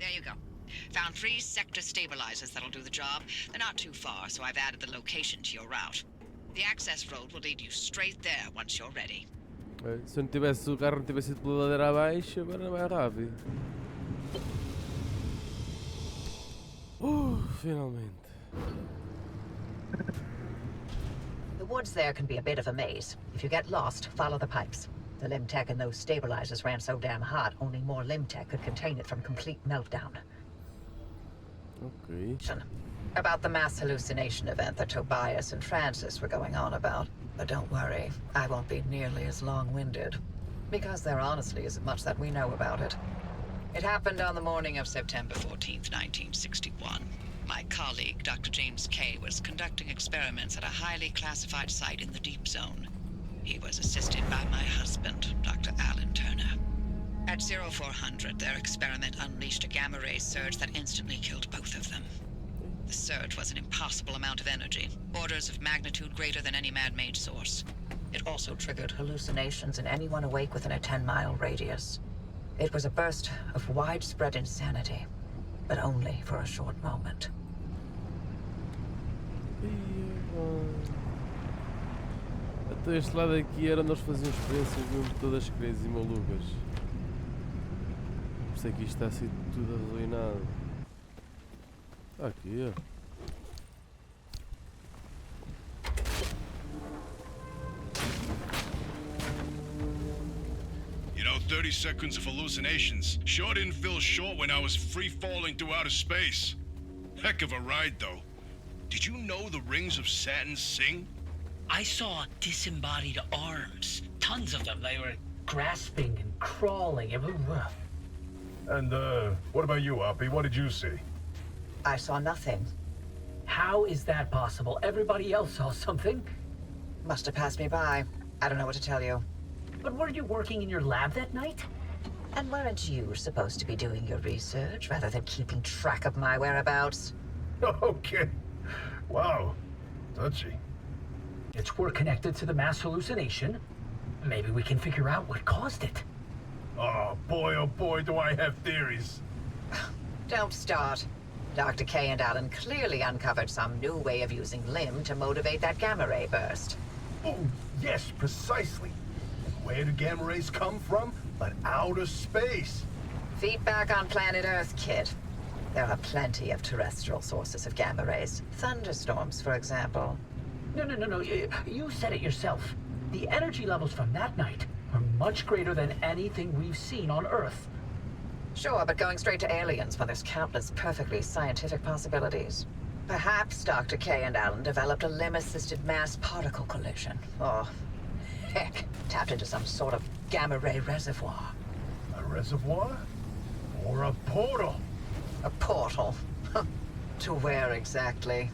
There you go. Found 3 sector stabilizers that'll do the job. They're not too far, so I've added the location to your route. The access road will lead you straight there once you're ready. Se eu não tivesse, o carro não tivesse ido pela ladeira abaixo, agora é mais rápido. Finalmente. The woods there can be a bit of a maze. If you get lost, follow the pipes. The limb tech in those stabilizers ran so damn hot, only more limb tech could contain it from complete meltdown. Ok. About the mass hallucination event that Tobias and Francis were going on about. But don't worry, I won't be nearly as long-winded. Because there honestly isn't much that we know about it. It happened on the morning of September 14th, 1961. My colleague, Dr. James Kay, was conducting experiments at a highly classified site in the Deep Zone. He was assisted by my husband, Dr. Alan Turner. At 0400, their experiment unleashed a gamma-ray surge that instantly killed both of them. The surge was an impossible amount of energy, orders of magnitude greater than any man-made source. It also triggered hallucinations in anyone awake within a 10-mile radius. It was a burst of widespread insanity, but only for a short moment. Até este lado aqui era nós fazíamos experiências mesmo todas crazy e malucas. Por isso é que isto está assim tudo arruinado. Aqui, ó. You know, 30 seconds of hallucinations sure didn't feel short when I was free-falling through outer space. Heck of a ride, though. Did you know the rings of Saturn sing? I saw disembodied arms. Tons of them. They were grasping and crawling. It was rough. And, what about you, Oppy? What did you see? I saw nothing. How is that possible? Everybody else saw something. Must have passed me by. I don't know what to tell you. But were you working in your lab that night? And weren't you supposed to be doing your research rather than keeping track of my whereabouts? Okay. Wow. Touchy. We're connected to the mass hallucination. Maybe we can figure out what caused it. Oh boy, do I have theories. Don't start. Dr. K and Alan clearly uncovered some new way of using limb to motivate that gamma ray burst. Oh, yes, precisely. And where do gamma rays come from? But outer space. Feet back on planet Earth, kid. There are plenty of terrestrial sources of gamma rays. Thunderstorms, for example. No. You said it yourself. The energy levels from that night are much greater than anything we've seen on Earth. Sure, but going straight to aliens when there's countless perfectly scientific possibilities. Perhaps Dr. K and Alan developed a limb-assisted mass particle collision. Or, heck, tapped into some sort of gamma ray reservoir. A reservoir? Or a portal? A portal? To where exactly?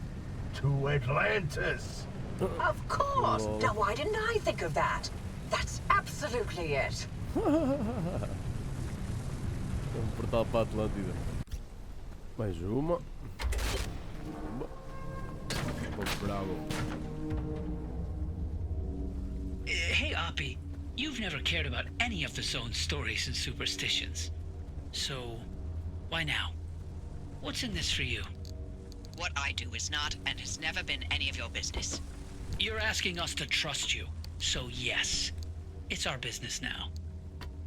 To Atlantis. Of course! Now why didn't I think of that? That's absolutely it. Portal para a Atlântida. Mais uma. Bravo. Hey, Oppy. You've never cared about any of the zone's stories and superstitions. So, why now? What's in this for you? What I do is not and has never been any of your business. You're asking us to trust you. So yes, it's our business now.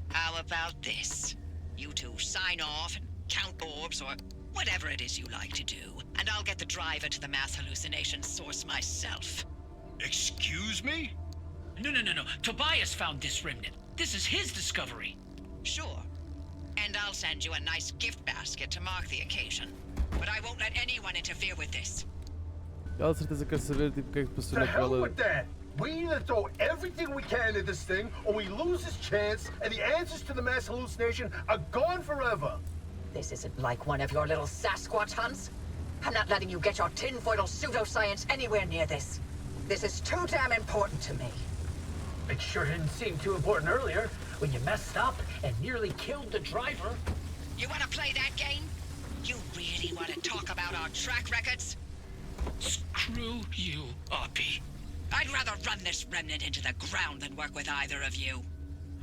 How about this? You two sign off and count orbs or whatever it is you like to do, and I'll get the driver to the mass hallucination source myself. Excuse me? No. Tobias found this remnant. This is his discovery. Sure. And I'll send you a nice gift basket to mark the occasion. But I won't let anyone interfere with this. Ela certeza quer saber tipo o que é que passou The hell naquela. with that! We either throw everything we can at this thing, or we lose this chance, and the answers to the mass hallucination are gone forever. This isn't like one of your little Sasquatch hunts. I'm not letting you get your tinfoil pseudoscience anywhere near this. This is too damn important to me. It sure didn't seem too important earlier when you messed up and nearly killed the driver. You want to play that game? You really want to talk about our track records? Screw you, Oppy. I'd rather run this remnant into the ground than work with either of you.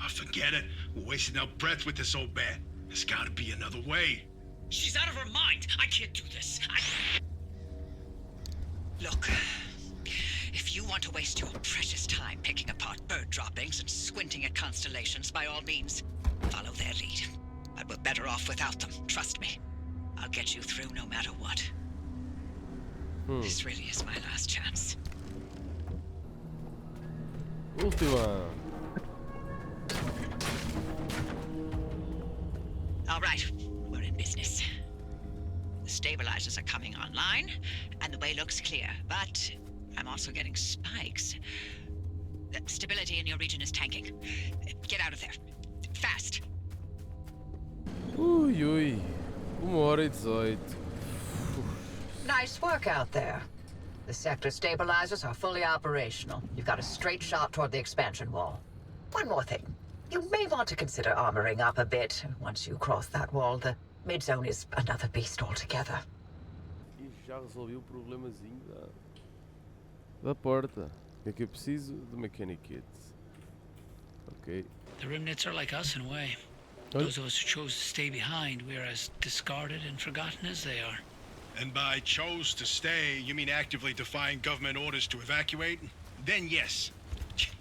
Oh, forget it. We're wasting our breath with this old bat. There's gotta be another way. She's out of her mind. I can't do this. Look, if you want to waste your precious time picking apart bird droppings and squinting at constellations, by all means, follow their lead. But we're better off without them, trust me. I'll get you through no matter what. This really is my last chance. Última. All right, we're in business. The stabilizers are coming online, and the way looks clear, but I'm also getting spikes. The stability in your region is tanking. Get out of there. Fast. Ui, ui. 1h18. Nice work out there. The sector stabilizers are fully operational. You've got a straight shot toward the expansion wall. One more thing. You may want to consider armoring up a bit. Once you cross that wall, the mid-zone is another beast altogether. E já resolvi o problemazinho da porta. O que é que eu preciso? Do mechanic kit. Ok. The remnants are like us in a way. Oh. Those of us who chose to stay behind, we're as discarded and forgotten as they are. And by chose to stay, you mean actively defying government orders to evacuate? Then yes.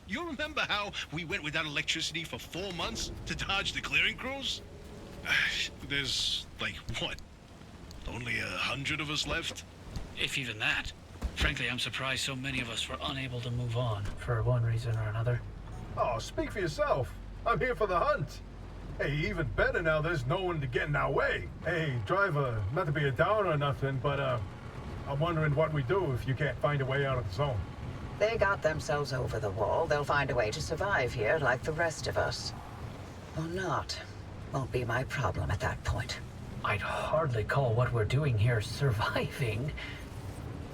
You remember how we went without electricity for 4 months to dodge the clearing crews? There's, like, what? Only 100 of us left? If even that. Frankly, I'm surprised so many of us were unable to move on, for one reason or another. Oh, speak for yourself. I'm here for the hunt. Hey, even better now there's no one to get in our way. Hey, driver, not to be a downer or nothing, but I'm wondering what we do if you can't find a way out of the zone. They got themselves over the wall. They'll find a way to survive here like the rest of us. Or not. Won't be my problem at that point. I'd hardly call what we're doing here surviving.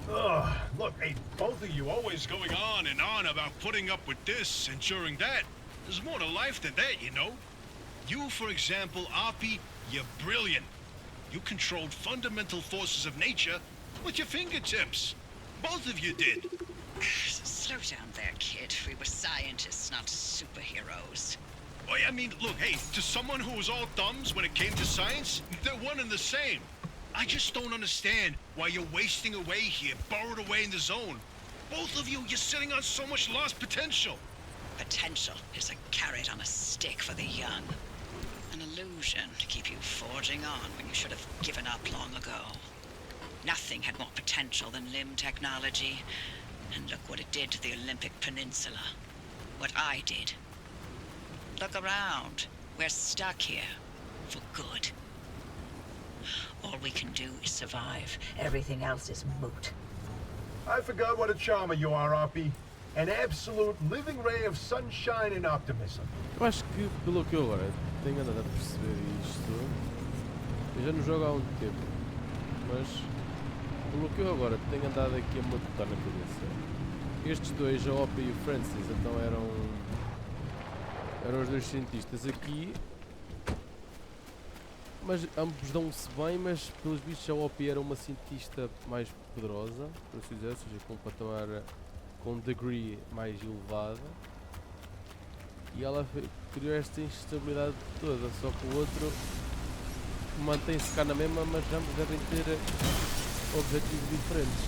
Ugh, look, hey, Both of you always going on and on about putting up with this, enduring that. There's more to life than that, you know? You, for example, Oppy, you're brilliant. You controlled fundamental forces of nature with your fingertips. Both of you did. Slow down there, kid. We were scientists, not superheroes. Oh, I mean, look, hey, to someone who was all thumbs when it came to science, they're one and the same. I just don't understand why you're wasting away here, burrowed away in the zone. Both of you, you're sitting on so much lost potential. Potential is a carrot on a stick for the young. An illusion to keep you forging on when you should have given up long ago. Nothing had more potential than limb technology. And look what it did to the Olympic Peninsula. What I did. Look around. We're stuck here. For good. All we can do is survive. Everything else is moot. I forgot what a charmer you are, Oppy. An absolute living ray of sunshine and optimism. Eu acho que, pelo que eu agora tenho andado a perceber isto, eu já não jogo há um tempo, mas pelo que eu agora tenho andado aqui a matutar na cabeça, estes dois, a Oppy e o Francis, então eram os dois cientistas aqui, mas ambos dão-se bem, mas pelos bichos a Oppy era uma cientista mais poderosa, por assim dizer, ou seja, com um patamar, com um degree mais elevado, e ela criou esta instabilidade toda, só que o outro mantém-se cá na mesma, mas ambos devem ter objetivos diferentes.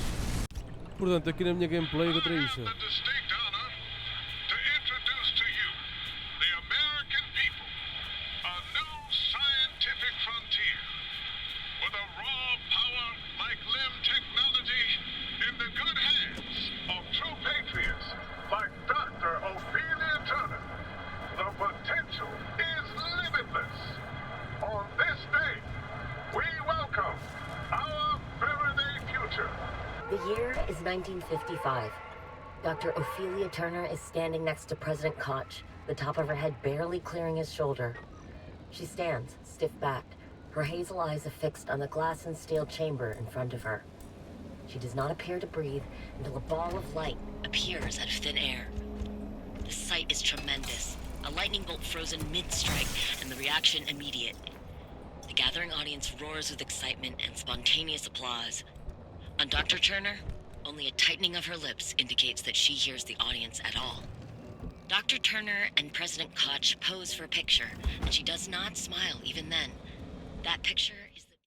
Portanto, aqui na minha gameplay contra isto. The year is 1955. Dr. Ophelia Turner is standing next to President Koch, the top of her head barely clearing his shoulder. She stands, stiff-backed, her hazel eyes affixed on the glass and steel chamber in front of her. She does not appear to breathe until a ball of light appears out of thin air. The sight is tremendous. A lightning bolt frozen mid-strike, and the reaction immediate. The gathering audience roars with excitement and spontaneous applause. On Dr. Turner, only a tightening of her lips indicates that she hears the audience at all. Dr. Turner and President Koch pose for a picture, and she does not smile even then. That picture